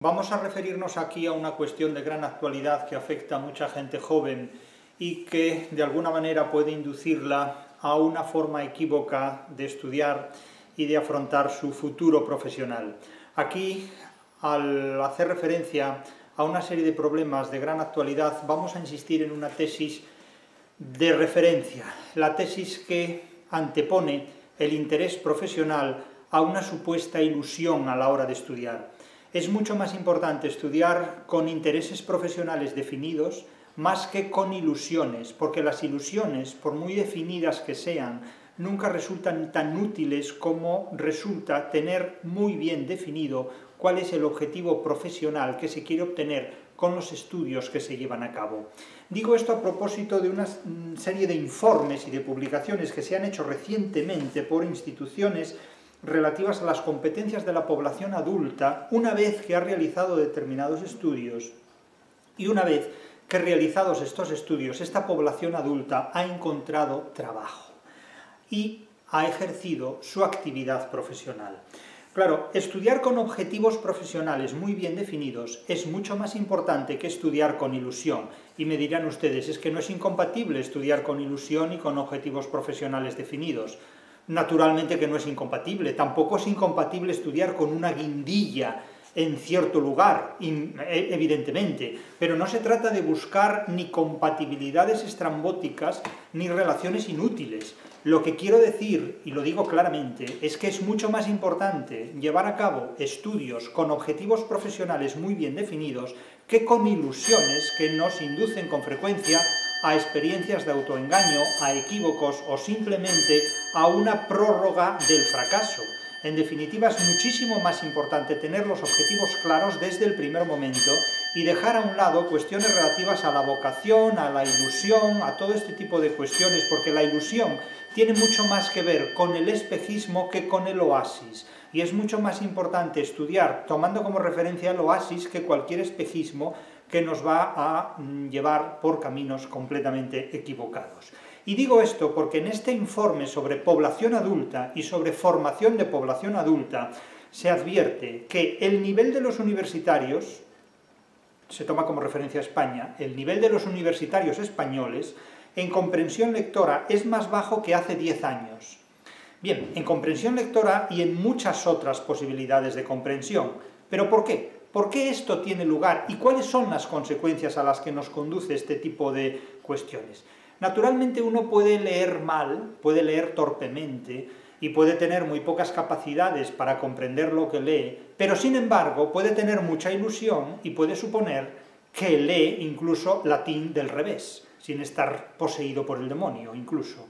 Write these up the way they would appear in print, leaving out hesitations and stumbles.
Vamos a referirnos aquí a una cuestión de gran actualidad que afecta a mucha gente joven y que de alguna manera puede inducirla a una forma equívoca de estudiar y de afrontar su futuro profesional. Aquí, al hacer referencia a una serie de problemas de gran actualidad, vamos a insistir en una tesis de referencia, la tesis que antepone el interés profesional a una supuesta ilusión a la hora de estudiar. Es mucho más importante estudiar con intereses profesionales definidos más que con ilusiones, porque las ilusiones, por muy definidas que sean, nunca resultan tan útiles como resulta tener muy bien definido cuál es el objetivo profesional que se quiere obtener con los estudios que se llevan a cabo. Digo esto a propósito de una serie de informes y de publicaciones que se han hecho recientemente por instituciones relativas a las competencias de la población adulta una vez que ha realizado determinados estudios y una vez que realizados estos estudios esta población adulta ha encontrado trabajo y ha ejercido su actividad profesional. Claro, estudiar con objetivos profesionales muy bien definidos es mucho más importante que estudiar con ilusión. Y me dirán ustedes, es que no es incompatible estudiar con ilusión y con objetivos profesionales definidos. Naturalmente que no es incompatible, tampoco es incompatible estudiar con una guindilla en cierto lugar, evidentemente, pero no se trata de buscar ni compatibilidades estrambóticas ni relaciones inútiles. Lo que quiero decir, y lo digo claramente, es que es mucho más importante llevar a cabo estudios con objetivos profesionales muy bien definidos que con ilusiones que nos inducen con frecuencia a experiencias de autoengaño, a equívocos o simplemente a una prórroga del fracaso. En definitiva, es muchísimo más importante tener los objetivos claros desde el primer momento y dejar a un lado cuestiones relativas a la vocación, a la ilusión, a todo este tipo de cuestiones, porque la ilusión tiene mucho más que ver con el espejismo que con el oasis. Y es mucho más importante estudiar tomando como referencia el oasis que cualquier espejismo que nos va a llevar por caminos completamente equivocados. Y digo esto porque en este informe sobre población adulta y sobre formación de población adulta se advierte que el nivel de los universitarios, se toma como referencia a España, el nivel de los universitarios españoles en comprensión lectora es más bajo que hace 10 años. Bien, en comprensión lectora y en muchas otras posibilidades de comprensión. ¿Pero por qué? ¿Por qué esto tiene lugar y cuáles son las consecuencias a las que nos conduce este tipo de cuestiones? Naturalmente uno puede leer mal, puede leer torpemente y puede tener muy pocas capacidades para comprender lo que lee, pero sin embargo puede tener mucha ilusión y puede suponer que lee incluso latín del revés, sin estar poseído por el demonio incluso.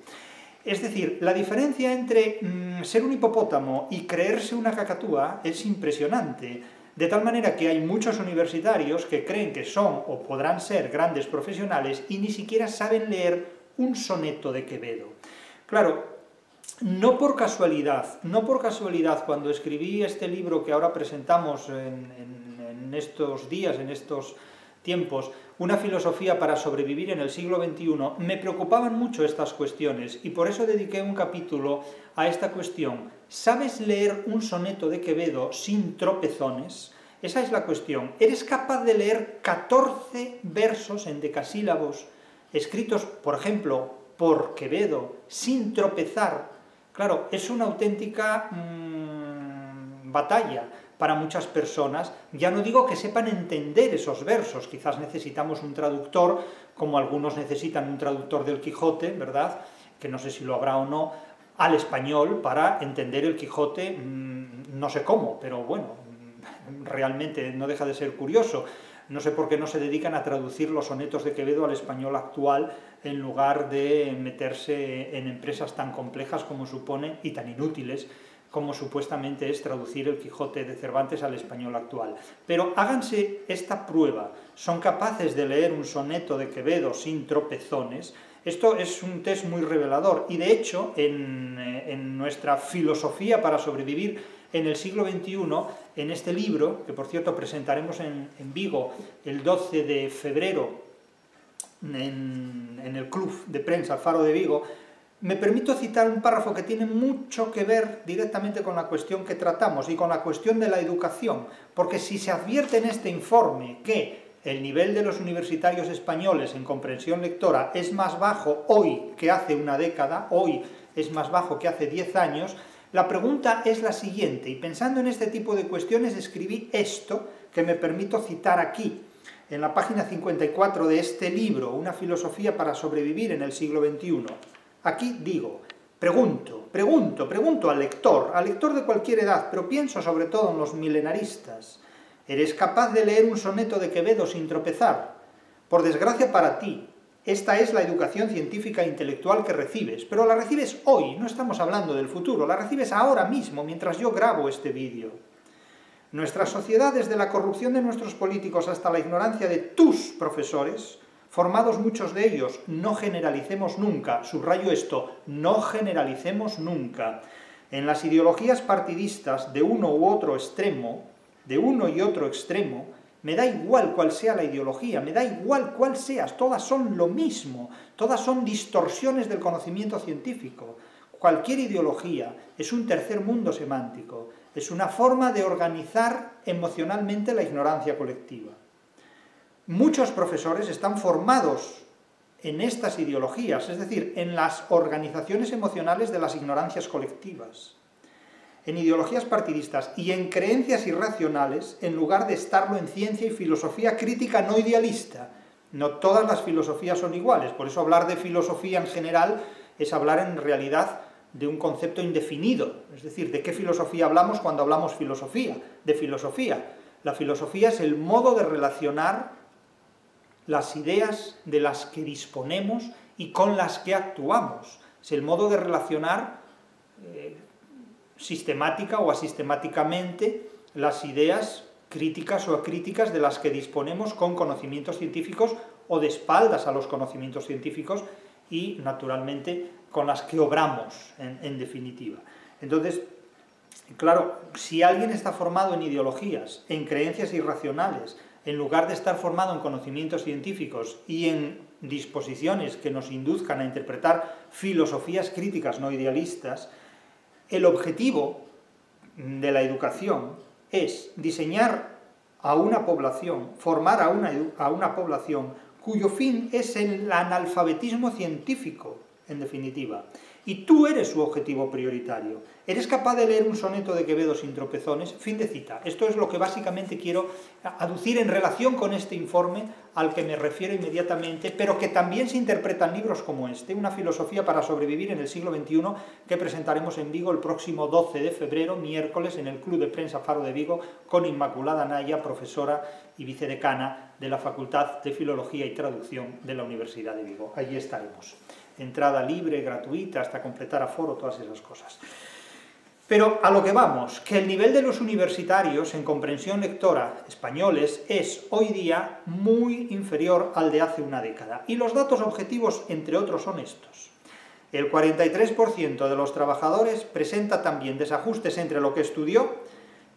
Es decir, la diferencia entre ser un hipopótamo y creerse una cacatúa es impresionante, de tal manera que hay muchos universitarios que creen que son o podrán ser grandes profesionales y ni siquiera saben leer un soneto de Quevedo. Claro, no por casualidad cuando escribí este libro que ahora presentamos en estos días, en estos tiempos, una filosofía para sobrevivir en el siglo XXI, me preocupaban mucho estas cuestiones y por eso dediqué un capítulo a esta cuestión. ¿Sabes leer un soneto de Quevedo sin tropezones? Esa es la cuestión. ¿Eres capaz de leer 14 versos en decasílabos escritos, por ejemplo, por Quevedo, sin tropezar? Claro, es una auténtica batalla para muchas personas. Ya no digo que sepan entender esos versos, quizás necesitamos un traductor, como algunos necesitan un traductor del Quijote, ¿verdad?, que no sé si lo habrá o no, al español para entender el Quijote, no sé cómo, pero bueno, realmente no deja de ser curioso. No sé por qué no se dedican a traducir los sonetos de Quevedo al español actual en lugar de meterse en empresas tan complejas como supone y tan inútiles como supuestamente es traducir el Quijote de Cervantes al español actual. Pero háganse esta prueba, ¿son capaces de leer un soneto de Quevedo sin tropezones? Esto es un test muy revelador y de hecho en nuestra filosofía para sobrevivir en el siglo XXI, en este libro, que por cierto presentaremos en Vigo el 12 de febrero en el Club de Prensa El Faro de Vigo, me permito citar un párrafo que tiene mucho que ver directamente con la cuestión que tratamos y con la cuestión de la educación, porque si se advierte en este informe que el nivel de los universitarios españoles en comprensión lectora es más bajo hoy que hace una década, hoy es más bajo que hace 10 años, la pregunta es la siguiente, y pensando en este tipo de cuestiones escribí esto que me permito citar aquí, en la página 54 de este libro, Una filosofía para sobrevivir en el siglo XXI. Aquí digo, pregunto al lector de cualquier edad, pero pienso sobre todo en los milenaristas. ¿Eres capaz de leer un soneto de Quevedo sin tropezar? Por desgracia para ti, esta es la educación científica e intelectual que recibes, pero la recibes hoy, no estamos hablando del futuro, la recibes ahora mismo, mientras yo grabo este vídeo. Nuestra sociedad, desde la corrupción de nuestros políticos hasta la ignorancia de tus profesores, formados muchos de ellos, no generalicemos nunca, subrayo esto, no generalicemos nunca, en las ideologías partidistas de uno u otro extremo, de uno y otro extremo, me da igual cuál sea la ideología, me da igual cuál seas, todas son lo mismo, todas son distorsiones del conocimiento científico. Cualquier ideología es un tercer mundo semántico, es una forma de organizar emocionalmente la ignorancia colectiva. Muchos profesores están formados en estas ideologías, es decir, en las organizaciones emocionales de las ignorancias colectivas, en ideologías partidistas y en creencias irracionales, en lugar de estarlo en ciencia y filosofía crítica no idealista. No todas las filosofías son iguales, por eso hablar de filosofía en general es hablar en realidad de un concepto indefinido, es decir, ¿de qué filosofía hablamos cuando hablamos filosofía? De filosofía. La filosofía es el modo de relacionar las ideas de las que disponemos y con las que actuamos. Es el modo de relacionar sistemática o asistemáticamente las ideas críticas o acríticas de las que disponemos con conocimientos científicos o de espaldas a los conocimientos científicos y, naturalmente, con las que obramos, en definitiva. Entonces, claro, si alguien está formado en ideologías, en creencias irracionales, en lugar de estar formado en conocimientos científicos y en disposiciones que nos induzcan a interpretar filosofías críticas no idealistas, el objetivo de la educación es diseñar a una población, formar a una población cuyo fin es el analfabetismo científico, en definitiva. Y tú eres su objetivo prioritario. ¿Eres capaz de leer un soneto de Quevedo sin tropezones? Fin de cita. Esto es lo que básicamente quiero aducir en relación con este informe al que me refiero inmediatamente, pero que también se interpreta en libros como este, Una filosofía para sobrevivir en el siglo XXI, que presentaremos en Vigo el próximo 12 de febrero, miércoles, en el Club de Prensa Faro de Vigo, con Inmaculada Naya, profesora y vicedecana de la Facultad de Filología y Traducción de la Universidad de Vigo. Allí estaremos. Entrada libre, gratuita, hasta completar aforo, todas esas cosas. Pero a lo que vamos, que el nivel de los universitarios en comprensión lectora españoles es hoy día muy inferior al de hace una década. Y los datos objetivos, entre otros, son estos. El 43% de los trabajadores presenta también desajustes entre lo que estudió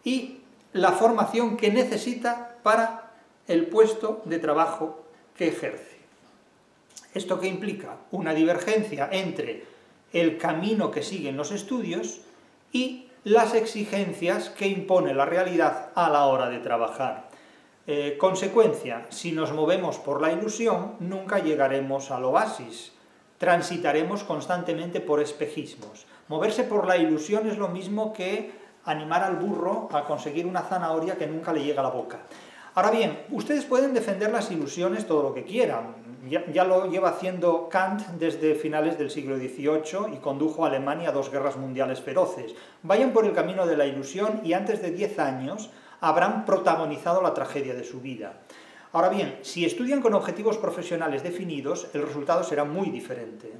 y la formación que necesita para el puesto de trabajo que ejerce. ¿Esto qué implica? Una divergencia entre el camino que siguen los estudios y las exigencias que impone la realidad a la hora de trabajar. Consecuencia, si nos movemos por la ilusión, nunca llegaremos al oasis. Transitaremos constantemente por espejismos. Moverse por la ilusión es lo mismo que animar al burro a conseguir una zanahoria que nunca le llega a la boca. Ahora bien, ustedes pueden defender las ilusiones todo lo que quieran. Ya lo lleva haciendo Kant desde finales del siglo XVIII y condujo a Alemania a 2 guerras mundiales feroces. Vayan por el camino de la ilusión y antes de 10 años habrán protagonizado la tragedia de su vida. Ahora bien, si estudian con objetivos profesionales definidos, el resultado será muy diferente.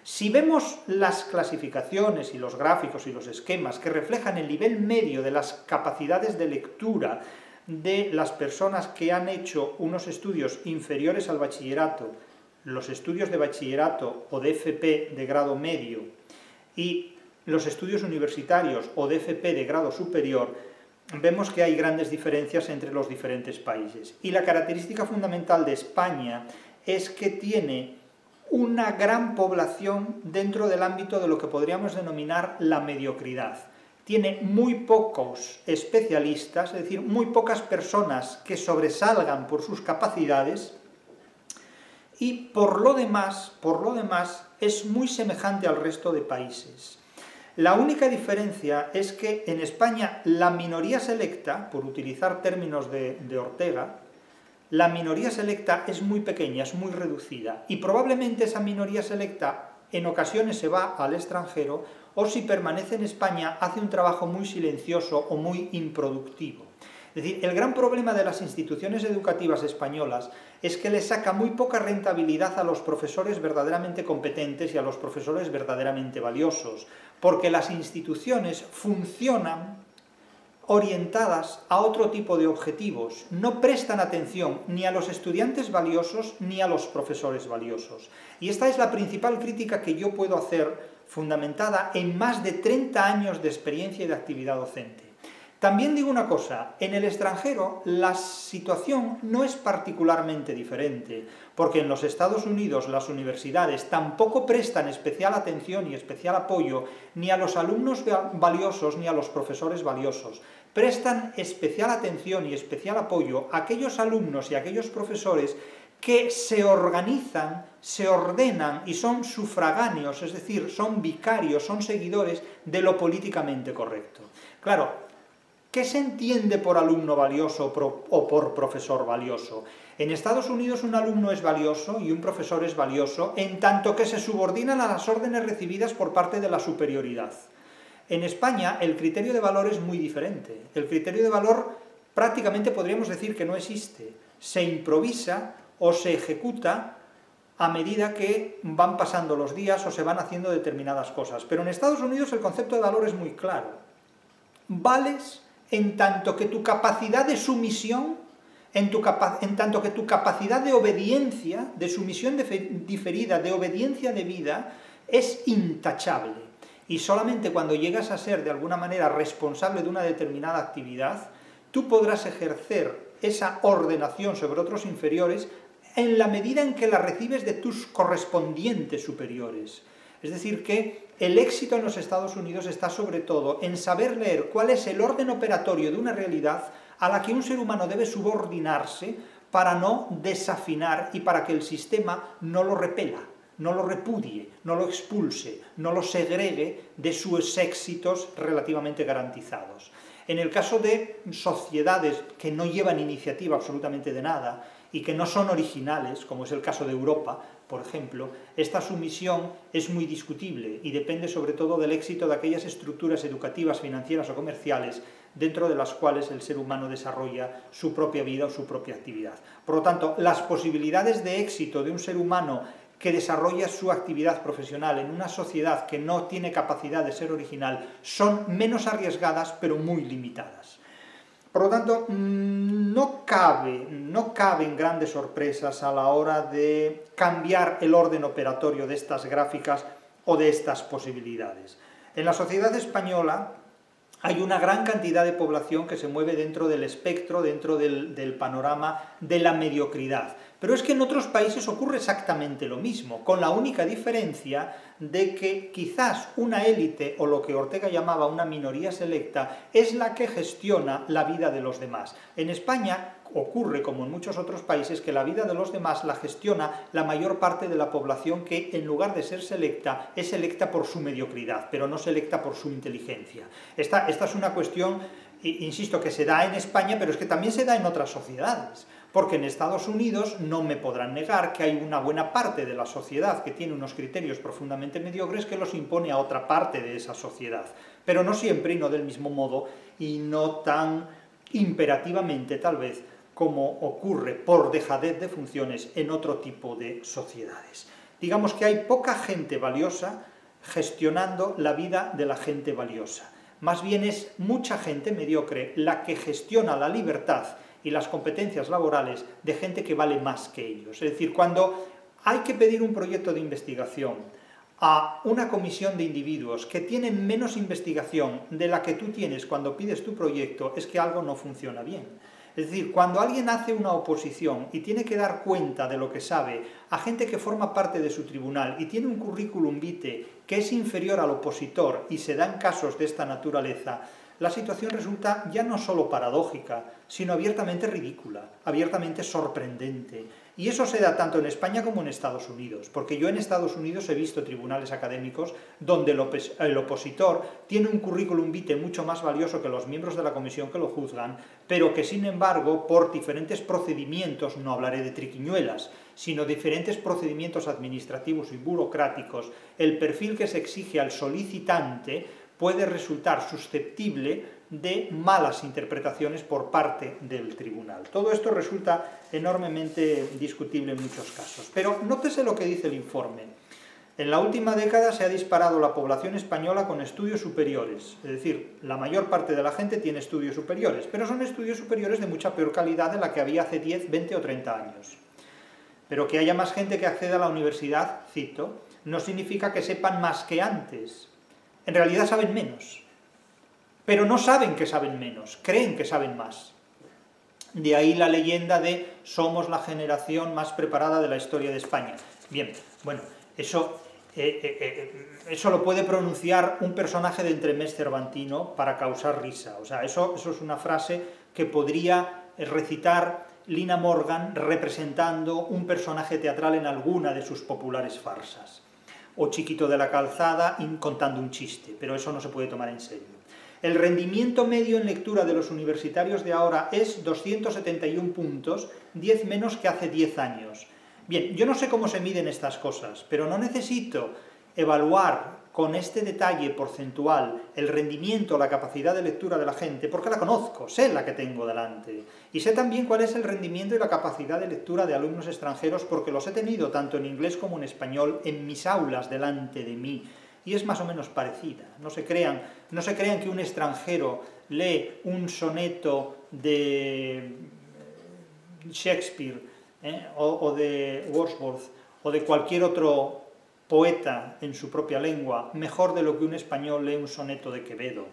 Si vemos las clasificaciones y los gráficos y los esquemas que reflejan el nivel medio de las capacidades de lectura de las personas que han hecho unos estudios inferiores al bachillerato, los estudios de bachillerato o de FP de grado medio y los estudios universitarios o de FP de grado superior, vemos que hay grandes diferencias entre los diferentes países. Y la característica fundamental de España es que tiene una gran población dentro del ámbito de lo que podríamos denominar la mediocridad. Tiene muy pocos especialistas, es decir, muy pocas personas que sobresalgan por sus capacidades, y por lo demás es muy semejante al resto de países. La única diferencia es que en España la minoría selecta, por utilizar términos de Ortega, la minoría selecta es muy pequeña, es muy reducida, y probablemente esa minoría selecta en ocasiones se va al extranjero, o si permanece en España hace un trabajo muy silencioso o muy improductivo. Es decir, el gran problema de las instituciones educativas españolas es que le saca muy poca rentabilidad a los profesores verdaderamente competentes y a los profesores verdaderamente valiosos, porque las instituciones funcionan orientadas a otro tipo de objetivos, no prestan atención ni a los estudiantes valiosos ni a los profesores valiosos. Y esta es la principal crítica que yo puedo hacer, fundamentada en más de 30 años de experiencia y de actividad docente. También digo una cosa, en el extranjero la situación no es particularmente diferente, porque en los Estados Unidos las universidades tampoco prestan especial atención y especial apoyo ni a los alumnos valiosos ni a los profesores valiosos. Prestan especial atención y especial apoyo a aquellos alumnos y a aquellos profesores que se organizan, se ordenan y son sufragáneos, es decir, son vicarios, son seguidores de lo políticamente correcto. Claro, ¿qué se entiende por alumno valioso o por profesor valioso? En Estados Unidos un alumno es valioso y un profesor es valioso en tanto que se subordinan a las órdenes recibidas por parte de la superioridad. En España el criterio de valor es muy diferente. El criterio de valor prácticamente podríamos decir que no existe. Se improvisa o se ejecuta a medida que van pasando los días o se van haciendo determinadas cosas. Pero en Estados Unidos el concepto de valor es muy claro. Vales en tanto que tu capacidad de sumisión, en tanto que tu capacidad de obediencia, de sumisión diferida, de obediencia debida, es intachable. Y solamente cuando llegas a ser de alguna manera responsable de una determinada actividad, tú podrás ejercer esa ordenación sobre otros inferiores en la medida en que la recibes de tus correspondientes superiores. Es decir, que el éxito en los Estados Unidos está sobre todo en saber leer cuál es el orden operatorio de una realidad a la que un ser humano debe subordinarse para no desafinar y para que el sistema no lo repela, no lo repudie, no lo expulse, no lo segregue de sus éxitos relativamente garantizados. En el caso de sociedades que no llevan iniciativa absolutamente de nada y que no son originales, como es el caso de Europa, por ejemplo, esta sumisión es muy discutible y depende sobre todo del éxito de aquellas estructuras educativas, financieras o comerciales dentro de las cuales el ser humano desarrolla su propia vida o su propia actividad. Por lo tanto, las posibilidades de éxito de un ser humano que desarrolla su actividad profesional en una sociedad que no tiene capacidad de ser original son menos arriesgadas pero muy limitadas. Por lo tanto, no caben grandes sorpresas a la hora de cambiar el orden operatorio de estas gráficas o de estas posibilidades. En la sociedad española hay una gran cantidad de población que se mueve dentro del espectro, dentro del panorama de la mediocridad. Pero es que en otros países ocurre exactamente lo mismo, con la única diferencia de que quizás una élite, o lo que Ortega llamaba una minoría selecta, es la que gestiona la vida de los demás. En España ocurre, como en muchos otros países, que la vida de los demás la gestiona la mayor parte de la población que, en lugar de ser selecta, es selecta por su mediocridad, pero no selecta por su inteligencia. Esta es una cuestión, insisto, que se da en España, pero es que también se da en otras sociedades. Porque en Estados Unidos no me podrán negar que hay una buena parte de la sociedad que tiene unos criterios profundamente mediocres que los impone a otra parte de esa sociedad. Pero no siempre y no del mismo modo y no tan imperativamente tal vez como ocurre por dejadez de funciones en otro tipo de sociedades. Digamos que hay poca gente valiosa gestionando la vida de la gente valiosa. Más bien es mucha gente mediocre la que gestiona la libertad y las competencias laborales de gente que vale más que ellos. Es decir, cuando hay que pedir un proyecto de investigación a una comisión de individuos que tienen menos investigación de la que tú tienes cuando pides tu proyecto, es que algo no funciona bien. Es decir, cuando alguien hace una oposición y tiene que dar cuenta de lo que sabe a gente que forma parte de su tribunal y tiene un currículum vitae que es inferior al opositor y se dan casos de esta naturaleza, la situación resulta ya no solo paradójica, sino abiertamente ridícula, abiertamente sorprendente. Y eso se da tanto en España como en Estados Unidos, porque yo en Estados Unidos he visto tribunales académicos donde el opositor tiene un currículum vitae mucho más valioso que los miembros de la comisión que lo juzgan, pero que sin embargo, por diferentes procedimientos, no hablaré de triquiñuelas, sino diferentes procedimientos administrativos y burocráticos, el perfil que se exige al solicitante puede resultar susceptible de malas interpretaciones por parte del tribunal. Todo esto resulta enormemente discutible en muchos casos. Pero nótese lo que dice el informe. En la última década se ha disparado la población española con estudios superiores, es decir, la mayor parte de la gente tiene estudios superiores, pero son estudios superiores de mucha peor calidad de la que había hace 10, 20 o 30 años. Pero que haya más gente que acceda a la universidad, cito, no significa que sepan más que antes. En realidad saben menos, pero no saben que saben menos, creen que saben más. De ahí la leyenda de somos la generación más preparada de la historia de España. Bien, bueno, eso lo puede pronunciar un personaje de entremés cervantino para causar risa. O sea, eso es una frase que podría recitar Lina Morgan representando un personaje teatral en alguna de sus populares farsas. O Chiquito de la Calzada contando un chiste, pero eso no se puede tomar en serio. El rendimiento medio en lectura de los universitarios de ahora es 271 puntos, 10 menos que hace 10 años. Bien, yo no sé cómo se miden estas cosas, pero no necesito evaluar con este detalle porcentual el rendimiento, la capacidad de lectura de la gente, porque la conozco, sé la que tengo delante. Y sé también cuál es el rendimiento y la capacidad de lectura de alumnos extranjeros, porque los he tenido tanto en inglés como en español en mis aulas delante de mí. Y es más o menos parecida. No se crean que un extranjero lee un soneto de Shakespeare o de Wordsworth o de cualquier otro poeta en su propia lengua mejor de lo que un español lee un soneto de Quevedo.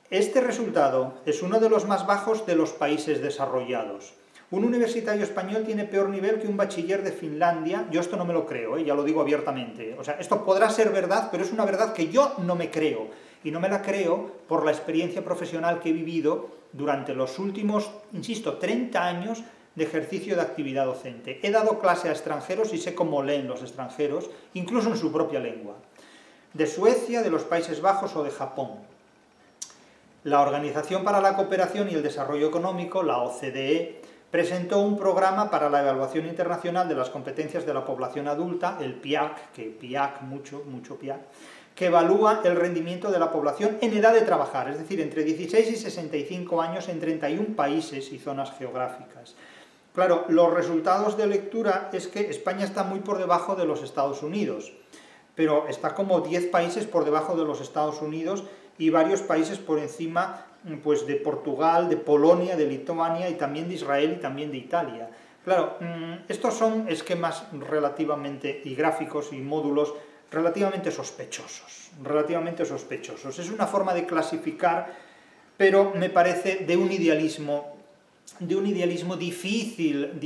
Este resultado es uno de los más bajos de los países desarrollados. Un universitario español tiene peor nivel que un bachiller de Finlandia. Yo esto no me lo creo, ya lo digo abiertamente. O sea, esto podrá ser verdad, pero es una verdad que yo no me creo. Y no me la creo por la experiencia profesional que he vivido durante los últimos, insisto, 30 años de ejercicio de actividad docente. He dado clase a extranjeros y sé cómo leen los extranjeros, incluso en su propia lengua. De Suecia, de los Países Bajos o de Japón. La Organización para la Cooperación y el Desarrollo Económico, la OCDE, presentó un programa para la evaluación internacional de las competencias de la población adulta, el PIAC, mucho PIAC, que evalúa el rendimiento de la población en edad de trabajar, es decir, entre 16 y 65 años en 31 países y zonas geográficas. Claro, los resultados de lectura es que España está muy por debajo de los Estados Unidos, pero está como 10 países por debajo de los Estados Unidos y varios países por encima pues, de Portugal, de Polonia, de Lituania y también de Israel y también de Italia. Claro, estos son esquemas relativamente, y gráficos y módulos relativamente sospechosos, Es una forma de clasificar, pero me parece de un idealismo difícil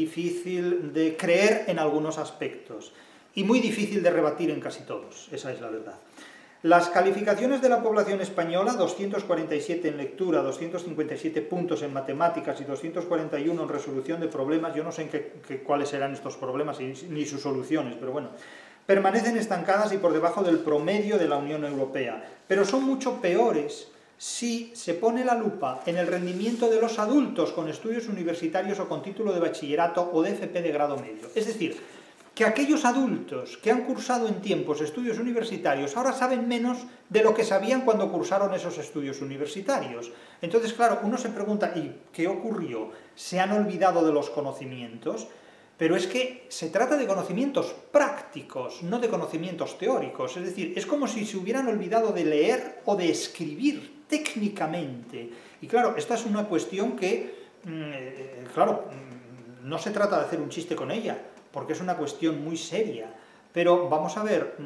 de creer en algunos aspectos y muy difícil de rebatir en casi todos, esa es la verdad. Las calificaciones de la población española, 247 en lectura, 257 puntos en matemáticas y 241 en resolución de problemas, yo no sé cuáles serán estos problemas ni sus soluciones, pero bueno, permanecen estancadas y por debajo del promedio de la Unión Europea, pero son mucho peores si se pone la lupa en el rendimiento de los adultos con estudios universitarios o con título de bachillerato o de FP de grado medio. Es decir, que aquellos adultos que han cursado en tiempos estudios universitarios ahora saben menos de lo que sabían cuando cursaron esos estudios universitarios. Entonces, claro, uno se pregunta, ¿y qué ocurrió? ¿Se han olvidado de los conocimientos? Pero es que se trata de conocimientos prácticos, no de conocimientos teóricos. Es decir, es como si se hubieran olvidado de leer o de escribir técnicamente. Y claro, esta es una cuestión que, claro, no se trata de hacer un chiste con ella, porque es una cuestión muy seria. Pero vamos a ver,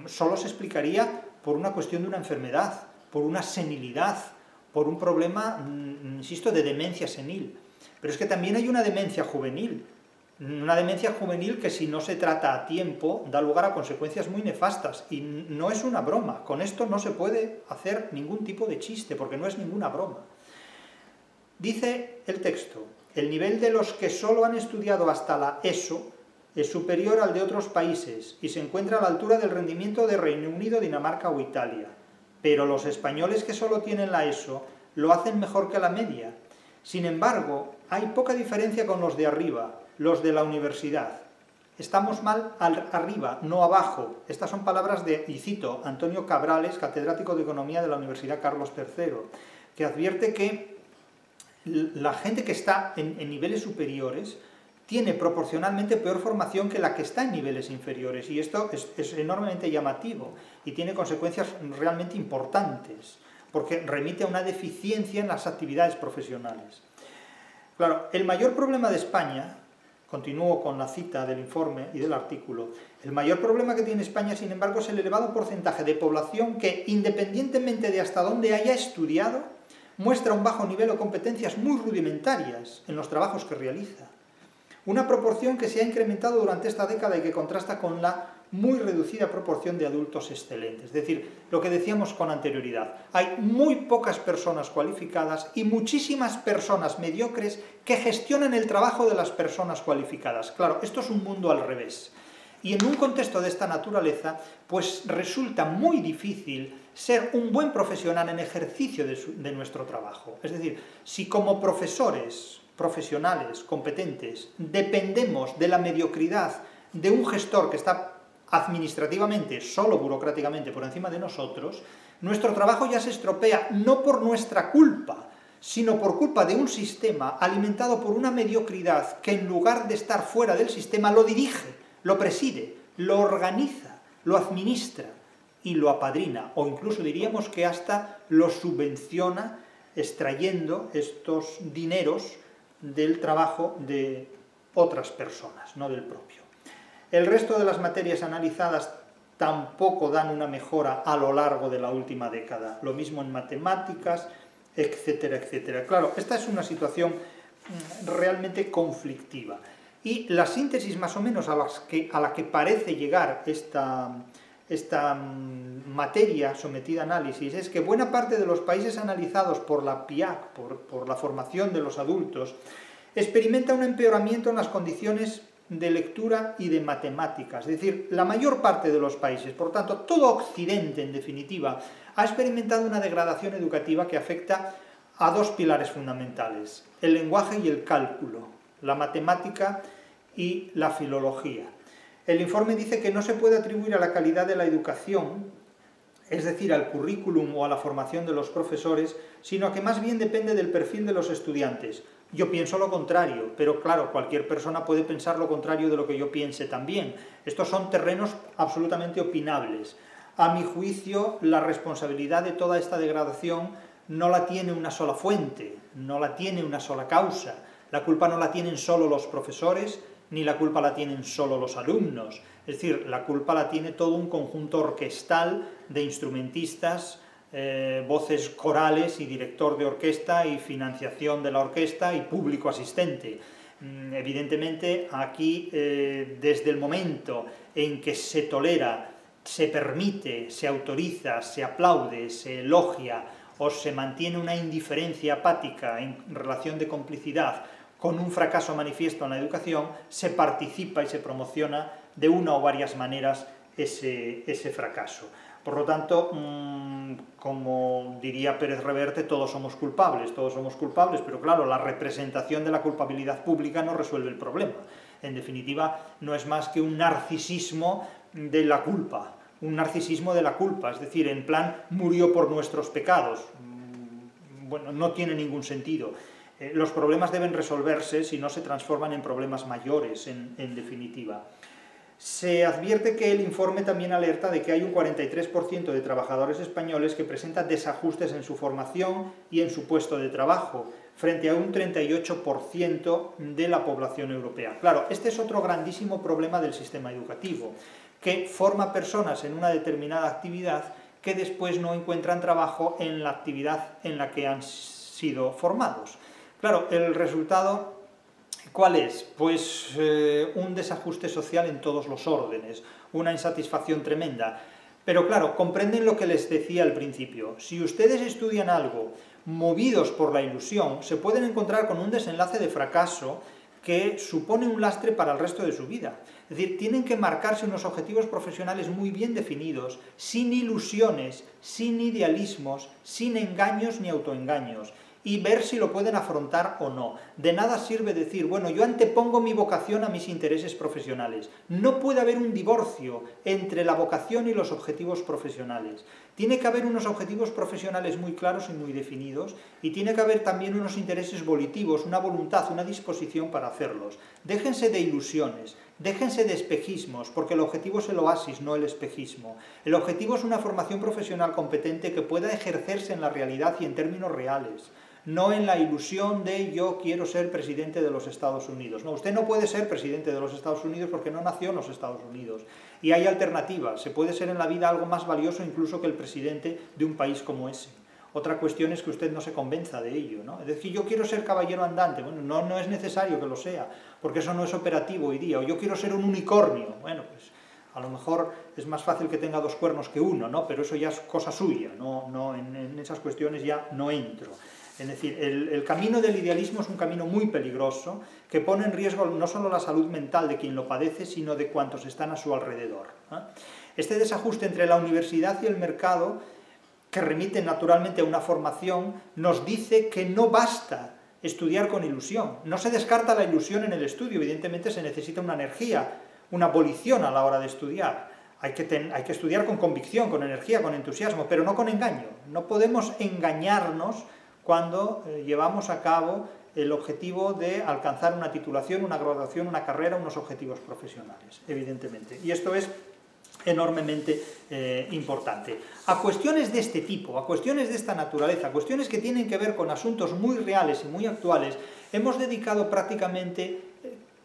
solo se explicaría por una cuestión de una enfermedad, por una senilidad, por un problema, insisto, de demencia senil. Pero es que también hay una demencia juvenil que si no se trata a tiempo da lugar a consecuencias muy nefastas, y no es una broma, con esto no se puede hacer ningún tipo de chiste, porque no es ninguna broma. Dice el texto: el nivel de los que solo han estudiado hasta la ESO es superior al de otros países y se encuentra a la altura del rendimiento de Reino Unido, Dinamarca o Italia. Pero los españoles que solo tienen la ESO lo hacen mejor que la media. Sin embargo, hay poca diferencia con los de arriba, los de la universidad. Estamos mal arriba, no abajo. Estas son palabras de, y cito, Antonio Cabrales, catedrático de Economía de la Universidad Carlos III, que advierte que la gente que está en niveles superiores tiene proporcionalmente peor formación que la que está en niveles inferiores, y esto es enormemente llamativo y tiene consecuencias realmente importantes, porque remite a una deficiencia en las actividades profesionales. Claro, el mayor problema de España, continúo con la cita del informe y del artículo, el mayor problema que tiene España, sin embargo, es el elevado porcentaje de población que, independientemente de hasta dónde haya estudiado, muestra un bajo nivel o competencias muy rudimentarias en los trabajos que realiza. Una proporción que se ha incrementado durante esta década y que contrasta con la muy reducida proporción de adultos excelentes. Es decir, lo que decíamos con anterioridad, hay muy pocas personas cualificadas y muchísimas personas mediocres que gestionan el trabajo de las personas cualificadas. Claro, esto es un mundo al revés. Y en un contexto de esta naturaleza, pues resulta muy difícil ser un buen profesional en ejercicio de nuestro trabajo. Es decir, si como profesores, profesionales, competentes, dependemos de la mediocridad de un gestor que está administrativamente, solo burocráticamente por encima de nosotros, nuestro trabajo ya se estropea, no por nuestra culpa, sino por culpa de un sistema alimentado por una mediocridad que en lugar de estar fuera del sistema lo dirige, lo preside, lo organiza, lo administra y lo apadrina, o incluso diríamos que hasta lo subvenciona extrayendo estos dineros del trabajo de otras personas, no del propio. El resto de las materias analizadas tampoco dan una mejora a lo largo de la última década, lo mismo en matemáticas, etcétera, etcétera. Claro, esta es una situación realmente conflictiva. Y la síntesis más o menos a la que parece llegar esta materia sometida a análisis es que buena parte de los países analizados por la PIAC, por la formación de los adultos, experimenta un empeoramiento en las condiciones de lectura y de matemáticas. Es decir, la mayor parte de los países, por tanto, todo Occidente, en definitiva, ha experimentado una degradación educativa que afecta a dos pilares fundamentales: el lenguaje y el cálculo, la matemática y la filología. El informe dice que no se puede atribuir a la calidad de la educación, es decir, al currículum o a la formación de los profesores, sino que más bien depende del perfil de los estudiantes. Yo pienso lo contrario, pero claro, cualquier persona puede pensar lo contrario de lo que yo piense también. Estos son terrenos absolutamente opinables. A mi juicio, la responsabilidad de toda esta degradación no la tiene una sola fuente, no la tiene una sola causa. La culpa no la tienen solo los profesores, ni la culpa la tienen solo los alumnos. Es decir, la culpa la tiene todo un conjunto orquestal de instrumentistas, voces corales y director de orquesta y financiación de la orquesta y público asistente. Evidentemente, aquí, desde el momento en que se tolera, se permite, se autoriza, se aplaude, se elogia o se mantiene una indiferencia apática en relación de complicidad con un fracaso manifiesto en la educación, se participa y se promociona de una o varias maneras ese fracaso. Por lo tanto, como diría Pérez Reverte, todos somos culpables, pero claro, la representación de la culpabilidad pública no resuelve el problema. En definitiva, no es más que un narcisismo de la culpa, es decir, en plan, murió por nuestros pecados. Bueno, no tiene ningún sentido. Los problemas deben resolverse si no se transforman en problemas mayores, en definitiva. Se advierte que el informe también alerta de que hay un 43% de trabajadores españoles que presentan desajustes en su formación y en su puesto de trabajo, frente a un 38% de la población europea. Claro, este es otro grandísimo problema del sistema educativo, que forma personas en una determinada actividad que después no encuentran trabajo en la actividad en la que han sido formados. Claro, el resultado, ¿cuál es? Pues un desajuste social en todos los órdenes, una insatisfacción tremenda. Pero claro, comprenden lo que les decía al principio. Si ustedes estudian algo movidos por la ilusión, se pueden encontrar con un desenlace de fracaso que supone un lastre para el resto de su vida. Es decir, tienen que marcarse unos objetivos profesionales muy bien definidos, sin ilusiones, sin idealismos, sin engaños ni autoengaños, y ver si lo pueden afrontar o no. De nada sirve decir, bueno, yo antepongo mi vocación a mis intereses profesionales. No puede haber un divorcio entre la vocación y los objetivos profesionales. Tiene que haber unos objetivos profesionales muy claros y muy definidos, y tiene que haber también unos intereses volitivos, una voluntad, una disposición para hacerlos. Déjense de ilusiones, déjense de espejismos, porque el objetivo es el oasis, no el espejismo. El objetivo es una formación profesional competente que pueda ejercerse en la realidad y en términos reales, no en la ilusión de yo quiero ser presidente de los Estados Unidos. No, usted no puede ser presidente de los Estados Unidos porque no nació en los Estados Unidos. Y hay alternativas, se puede ser en la vida algo más valioso incluso que el presidente de un país como ese. Otra cuestión es que usted no se convenza de ello, ¿no? Es decir, yo quiero ser caballero andante, bueno, no es necesario que lo sea, porque eso no es operativo hoy día. O yo quiero ser un unicornio, bueno, pues a lo mejor es más fácil que tenga 2 cuernos que uno, ¿no? Pero eso ya es cosa suya, en esas cuestiones ya no entro. Es decir, el camino del idealismo es un camino muy peligroso, que pone en riesgo no solo la salud mental de quien lo padece, sino de cuantos están a su alrededor, ¿eh? Este desajuste entre la universidad y el mercado, que remite naturalmente a una formación, nos dice que no basta estudiar con ilusión. No se descarta la ilusión en el estudio, evidentemente se necesita una energía, una volición a la hora de estudiar. Hay que estudiar con convicción, con energía, con entusiasmo, pero no con engaño. No podemos engañarnos cuando llevamos a cabo el objetivo de alcanzar una titulación, una graduación, una carrera, unos objetivos profesionales, evidentemente. Y esto es enormemente importante. A cuestiones de este tipo, a cuestiones de esta naturaleza, cuestiones que tienen que ver con asuntos muy reales y muy actuales, hemos dedicado prácticamente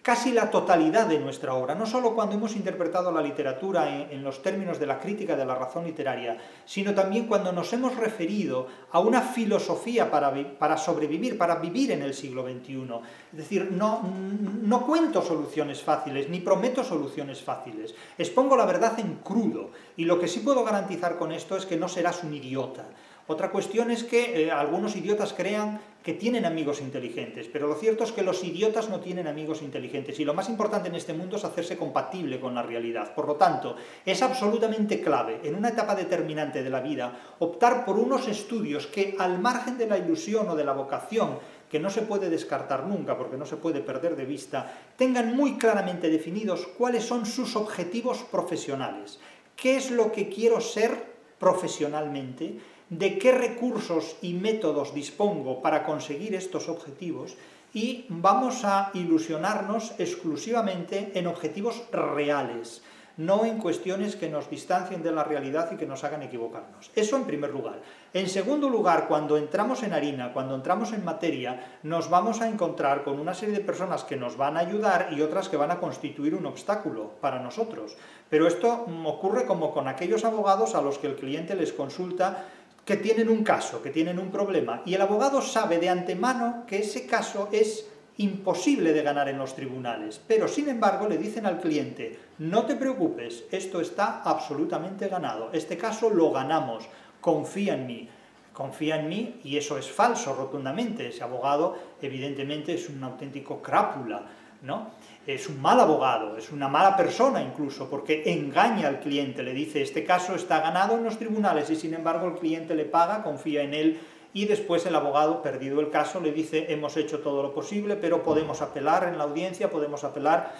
casi la totalidad de nuestra obra, no solo cuando hemos interpretado la literatura en los términos de la crítica de la razón literaria, sino también cuando nos hemos referido a una filosofía para sobrevivir, para vivir en el siglo XXI. Es decir, no cuento soluciones fáciles, ni prometo soluciones fáciles. Expongo la verdad en crudo, y lo que sí puedo garantizar con esto es que no serás un idiota. Otra cuestión es que algunos idiotas crean que tienen amigos inteligentes, pero lo cierto es que los idiotas no tienen amigos inteligentes, y lo más importante en este mundo es hacerse compatible con la realidad. Por lo tanto, es absolutamente clave, en una etapa determinante de la vida, optar por unos estudios que, al margen de la ilusión o de la vocación, que no se puede descartar nunca porque no se puede perder de vista, tengan muy claramente definidos cuáles son sus objetivos profesionales. ¿Qué es lo que quiero ser profesionalmente? ¿De qué recursos y métodos dispongo para conseguir estos objetivos? Y vamos a ilusionarnos exclusivamente en objetivos reales, no en cuestiones que nos distancien de la realidad y que nos hagan equivocarnos. Eso en primer lugar. En segundo lugar, cuando entramos en harina, cuando entramos en materia, nos vamos a encontrar con una serie de personas que nos van a ayudar y otras que van a constituir un obstáculo para nosotros. Pero esto ocurre como con aquellos abogados a los que el cliente les consulta que tienen un caso, que tienen un problema, y el abogado sabe de antemano que ese caso es imposible de ganar en los tribunales, pero sin embargo le dicen al cliente, no te preocupes, esto está absolutamente ganado, este caso lo ganamos, confía en mí, y eso es falso rotundamente. Ese abogado evidentemente es un auténtico crápula, ¿no? Es un mal abogado, es una mala persona incluso, porque engaña al cliente, le dice, este caso está ganado en los tribunales, y sin embargo el cliente le paga, confía en él, y después el abogado, perdido el caso, le dice, hemos hecho todo lo posible, pero podemos apelar en la audiencia, podemos apelar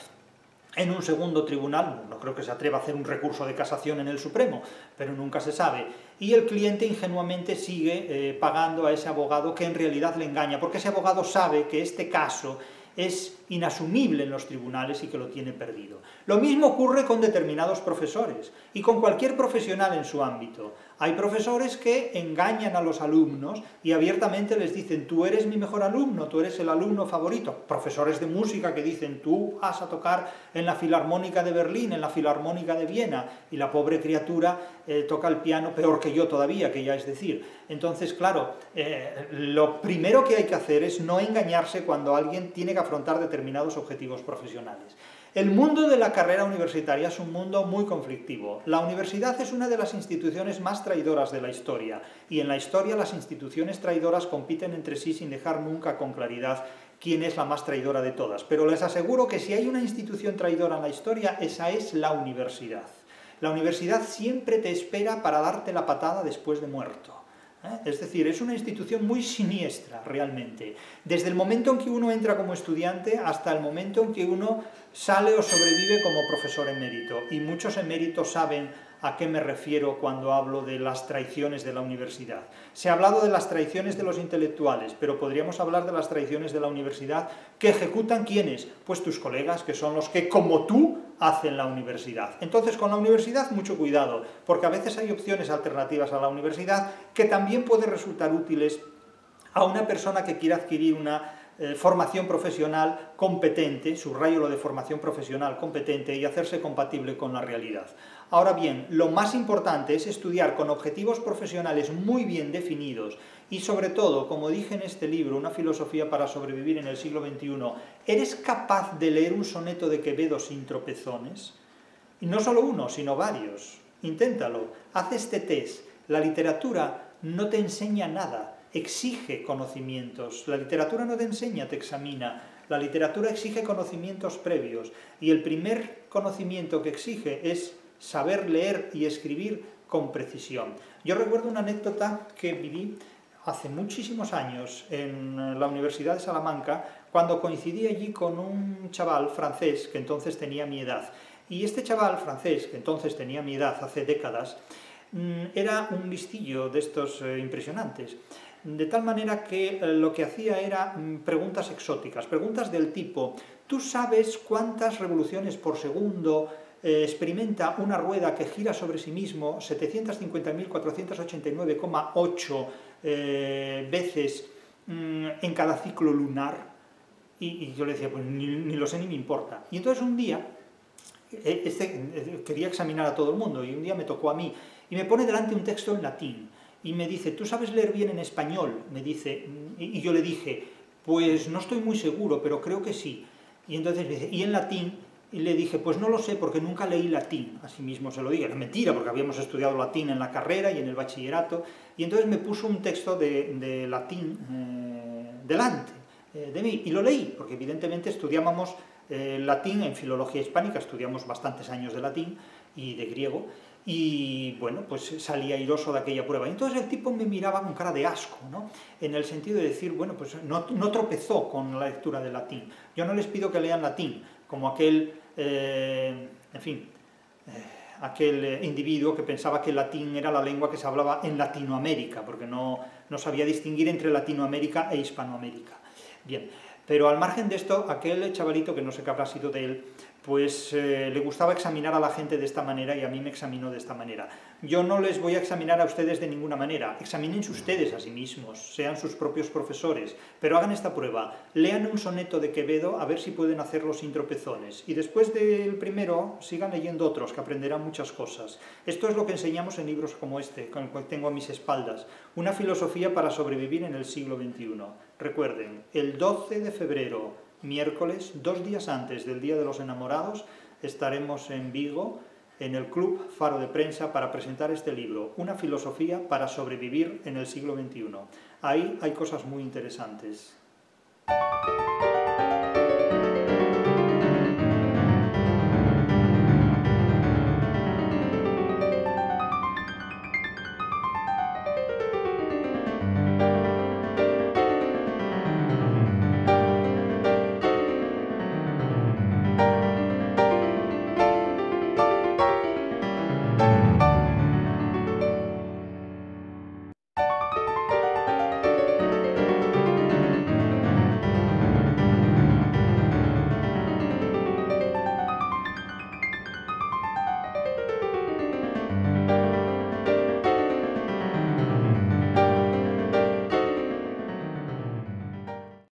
en un segundo tribunal, no creo que se atreva a hacer un recurso de casación en el Supremo, pero nunca se sabe, y el cliente ingenuamente sigue pagando a ese abogado que en realidad le engaña, porque ese abogado sabe que este caso es inasumible en los tribunales y que lo tiene perdido. Lo mismo ocurre con determinados profesores y con cualquier profesional en su ámbito. Hay profesores que engañan a los alumnos y abiertamente les dicen: tú eres mi mejor alumno, tú eres el alumno favorito. Profesores de música que dicen: tú vas a tocar en la Filarmónica de Berlín, en la Filarmónica de Viena, y la pobre criatura toca el piano peor que yo todavía, que ya es decir. Entonces, claro, lo primero que hay que hacer es no engañarse cuando alguien tiene que afrontar determinados objetivos profesionales. El mundo de la carrera universitaria es un mundo muy conflictivo. La universidad es una de las instituciones más traidoras de la historia, y en la historia las instituciones traidoras compiten entre sí sin dejar nunca con claridad quién es la más traidora de todas. Pero les aseguro que si hay una institución traidora en la historia, esa es la universidad. La universidad siempre te espera para darte la patada después de muerto. Es decir, es una institución muy siniestra, realmente. Desde el momento en que uno entra como estudiante hasta el momento en que uno sale o sobrevive como profesor emérito. Y muchos eméritos saben a qué me refiero cuando hablo de las traiciones de la universidad. Se ha hablado de las traiciones de los intelectuales, pero podríamos hablar de las traiciones de la universidad que ejecutan ¿quiénes? Pues tus colegas, que son los que, como tú, hacen la universidad. Entonces, con la universidad, mucho cuidado, porque a veces hay opciones alternativas a la universidad que también pueden resultar útiles a una persona que quiera adquirir una formación profesional competente, subrayo lo de formación profesional competente, y hacerse compatible con la realidad. Ahora bien, lo más importante es estudiar con objetivos profesionales muy bien definidos y, sobre todo, como dije en este libro, Una filosofía para sobrevivir en el siglo XXI, ¿eres capaz de leer un soneto de Quevedo sin tropezones? Y no solo uno, sino varios. Inténtalo, haz este test. La literatura no te enseña nada, exige conocimientos. La literatura no te enseña, te examina. La literatura exige conocimientos previos, y el primer conocimiento que exige es saber leer y escribir con precisión. Yo recuerdo una anécdota que viví hace muchísimos años en la Universidad de Salamanca, cuando coincidí allí con un chaval francés que entonces tenía mi edad. Y este chaval francés, que entonces tenía mi edad, hace décadas, era un listillo de estos impresionantes. De tal manera que lo que hacía era preguntas exóticas, preguntas del tipo: ¿tú sabes cuántas revoluciones por segundo experimenta una rueda que gira sobre sí mismo 750.489,8 veces en cada ciclo lunar? Y yo le decía: pues ni lo sé ni me importa. Y entonces un día, quería examinar a todo el mundo, y un día me tocó a mí, y me pone delante un texto en latín, y me dice: ¿tú sabes leer bien en español? Me dice, y yo le dije: pues no estoy muy seguro, pero creo que sí. Y entonces me dice: ¿y en latín? Y le dije: pues no lo sé, porque nunca leí latín. Así mismo se lo dije. Era mentira, porque habíamos estudiado latín en la carrera y en el bachillerato. Y entonces me puso un texto de latín delante de mí, y lo leí, porque evidentemente estudiábamos latín en filología hispánica, estudiamos bastantes años de latín y de griego, y bueno, pues salí airoso de aquella prueba. Y entonces el tipo me miraba con cara de asco, ¿no? En el sentido de decir: bueno, pues no tropezó con la lectura del latín. Yo no les pido que lean latín, como aquel, aquel individuo que pensaba que el latín era la lengua que se hablaba en Latinoamérica, porque no sabía distinguir entre Latinoamérica e Hispanoamérica. Bien, pero al margen de esto, aquel chavalito, que no sé qué habrá sido de él, pues le gustaba examinar a la gente de esta manera, y a mí me examinó de esta manera. Yo no les voy a examinar a ustedes de ninguna manera, examínense ustedes a sí mismos, sean sus propios profesores, pero hagan esta prueba: lean un soneto de Quevedo a ver si pueden hacerlo sin tropezones, y después del primero sigan leyendo otros, que aprenderán muchas cosas. Esto es lo que enseñamos en libros como este, con el cual tengo a mis espaldas, Una filosofía para sobrevivir en el siglo XXI. Recuerden, el 12 de febrero, miércoles, 2 días antes del Día de los Enamorados, estaremos en Vigo, en el Club Faro de Prensa, para presentar este libro, Una filosofía para sobrevivir en el siglo XXI. Ahí hay cosas muy interesantes.